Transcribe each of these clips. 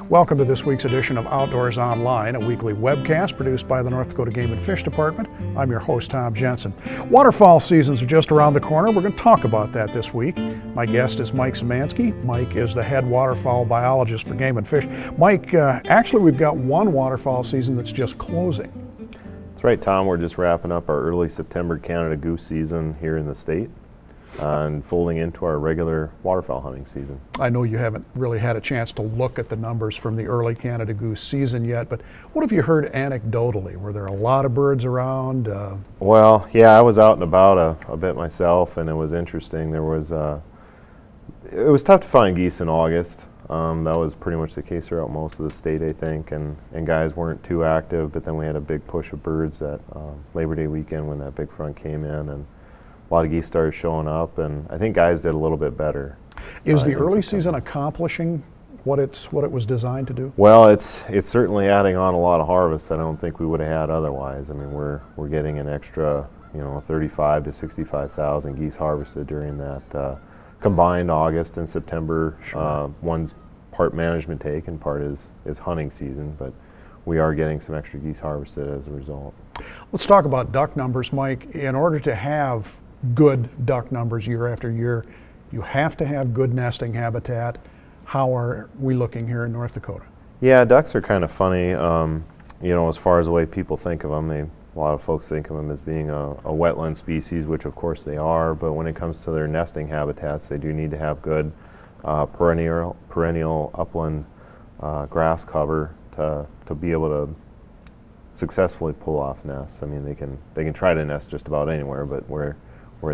Welcome to this week's edition of Outdoors Online, a weekly webcast produced by the North Dakota Game and Fish Department. I'm your host, Tom Jensen. Waterfowl seasons are just around the corner. We're going to talk about that this week. My guest is Mike Szymanski. Mike is the head waterfowl biologist for Game and Fish. Mike, actually we've got one waterfowl season that's just closing. That's right, Tom. We're just wrapping up our early September Canada goose season here in the state and folding into our regular waterfowl hunting season. I know you haven't really had a chance to look at the numbers from the early Canada goose season yet, but what have you heard anecdotally? Were there a lot of birds around? Well, yeah, I was out and about a bit myself, and it was interesting. It was tough to find geese in August. That was pretty much the case throughout most of the state, I think, and guys weren't too active, but then we had a big push of birds at Labor Day weekend when that big front came in, and a lot of geese started showing up, and I think guys did a little bit better. Is the early season accomplishing what it was designed to do? Well, it's certainly adding on a lot of harvest that I don't think we would have had otherwise. I mean, we're getting an extra, 35 to 65,000 geese harvested during that combined August and September. Sure. One's part management take and part is hunting season, but we are getting some extra geese harvested as a result. Let's talk about duck numbers, Mike. In order to have good duck numbers year after year, you have to have good nesting habitat. How are we looking here in North Dakota? Yeah, ducks are kind of funny, as far as the way people think of them. A lot of folks think of them as being a wetland species, which of course they are, but when it comes to their nesting habitats, they do need to have good perennial upland grass cover to be able to successfully pull off nests. I mean, they can try to nest just about anywhere, but where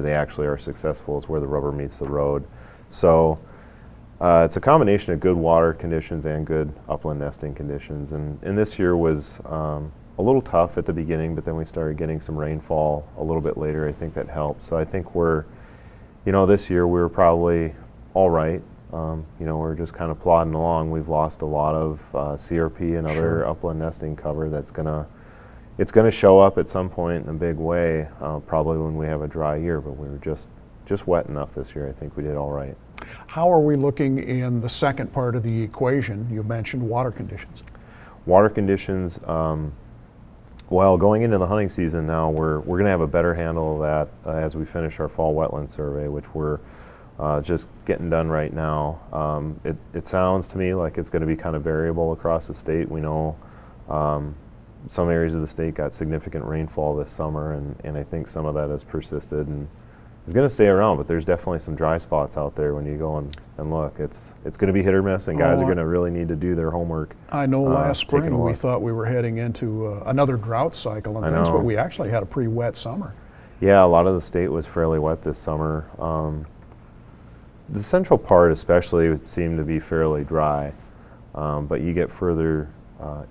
they actually are successful is where the rubber meets the road. So it's a combination of good water conditions and good upland nesting conditions. And this year was a little tough at the beginning, but then we started getting some rainfall a little bit later. I think that helped. So I think this year we were probably all right. We're just kind of plodding along. We've lost a lot of CRP and other upland nesting cover it's gonna show up at some point in a big way, probably when we have a dry year, but we were just wet enough this year. I think we did all right. How are we looking in the second part of the equation? You mentioned water conditions. Water conditions, going into the hunting season now, we're gonna have a better handle of that as we finish our fall wetland survey, which we're just getting done right now. It sounds to me like it's gonna be kind of variable across the state. We know some areas of the state got significant rainfall this summer, and I think some of that has persisted and is going to stay around, but there's definitely some dry spots out there when you go and look. It's going to be hit or miss, and guys are going to really need to do their homework. I know last spring we thought we were heading into another drought cycle and things, but we actually had a pretty wet summer. Yeah, a lot of the state was fairly wet this summer. The central part especially seemed to be fairly dry, but you get further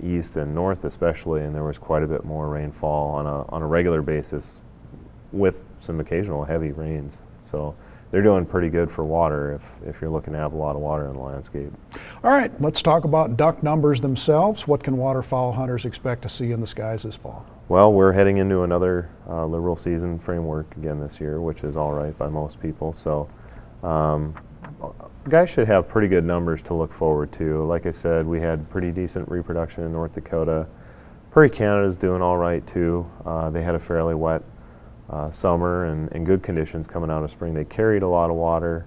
east and north especially, and there was quite a bit more rainfall on a regular basis with some occasional heavy rains. So they're doing pretty good for water if you're looking to have a lot of water in the landscape. All right, let's talk about duck numbers themselves. What can waterfowl hunters expect to see in the skies this fall? Well, we're heading into another liberal season framework again this year, which is all right by most people. So guys should have pretty good numbers to look forward to. Like I said, we had pretty decent reproduction in North Dakota. Prairie Canada's doing all right too. They had a fairly wet summer and good conditions coming out of spring. They carried a lot of water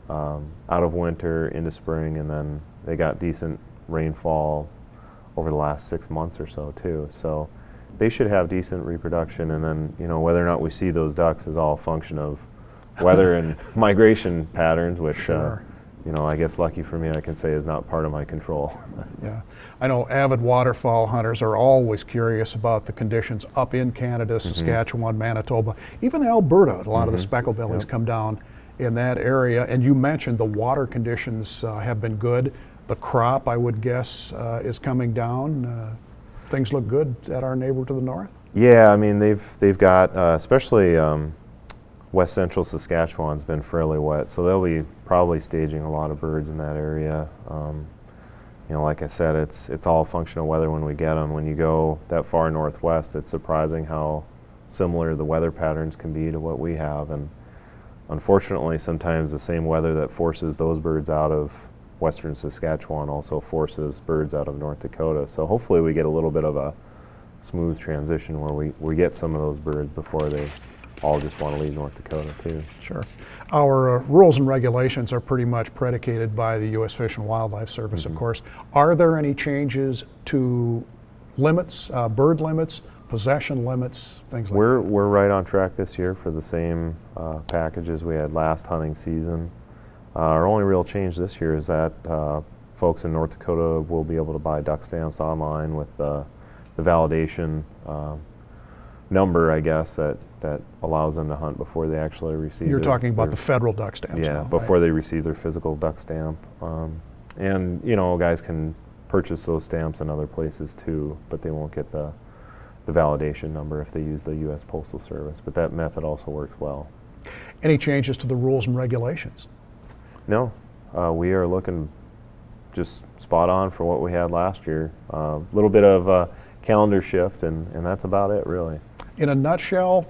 out of winter into spring, and then they got decent rainfall over the last 6 months or so too. So they should have decent reproduction, and then whether or not we see those ducks is all a function of weather and migration patterns, which Sure. I guess lucky for me, I can say is not part of my control. Yeah, I know avid waterfowl hunters are always curious about the conditions up in Canada, Saskatchewan, Manitoba, even Alberta. A lot of the speckled bellies come down in that area. And you mentioned the water conditions have been good. The crop, I would guess, is coming down. Things look good at our neighbor to the north. Yeah, I mean they've got especially west central Saskatchewan's been fairly wet, so they'll be probably staging a lot of birds in that area. Like I said, it's all a function of weather when we get them. When you go that far northwest, it's surprising how similar the weather patterns can be to what we have. And unfortunately, sometimes the same weather that forces those birds out of western Saskatchewan also forces birds out of North Dakota. So hopefully we get a little bit of a smooth transition where we get some of those birds before they all just want to leave North Dakota too. Sure. Our rules and regulations are pretty much predicated by the U.S. Fish and Wildlife Service, of course. Are there any changes to limits, bird limits, possession limits, things like that? We're right on track this year for the same packages we had last hunting season. Our only real change this year is that folks in North Dakota will be able to buy duck stamps online with the validation number, I guess, that allows them to hunt before they actually receive. You're talking about the federal duck stamps yeah, now, before right? they receive their physical duck stamp. And you know, guys can purchase those stamps in other places too, but they won't get the validation number if they use the U.S. Postal Service. But that method also works well. Any changes to the rules and regulations? No, we are looking just spot on for what we had last year. A little bit of a calendar shift, and that's about it, really. In a nutshell,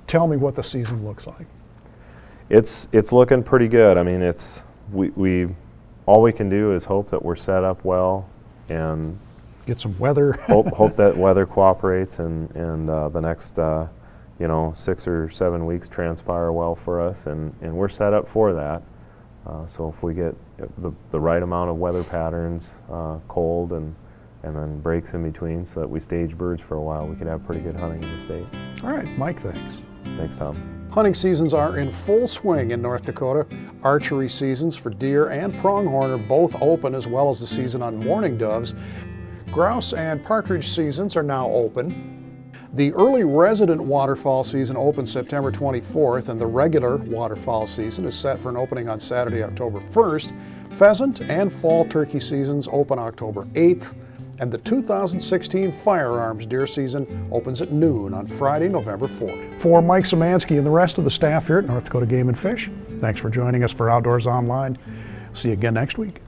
tell me what the season looks like. It's looking pretty good. I mean, we all we can do is hope that we're set up well and Get some weather. hope that weather cooperates and the next 6 or 7 weeks transpire well for us, and we're set up for that. So if we get the right amount of weather patterns, cold and then breaks in between, so that we stage birds for a while, we could have pretty good hunting in the state. All right, Mike, thanks. Thanks, Tom. Hunting seasons are in full swing in North Dakota. Archery seasons for deer and pronghorn are both open, as well as the season on mourning doves. Grouse and partridge seasons are now open. The early resident waterfowl season opens September 24th, and the regular waterfowl season is set for an opening on Saturday, October 1st. Pheasant and fall turkey seasons open October 8th, and the 2016 firearms deer season opens at noon on Friday, November 4th. For Mike Szymanski and the rest of the staff here at North Dakota Game and Fish, thanks for joining us for Outdoors Online. See you again next week.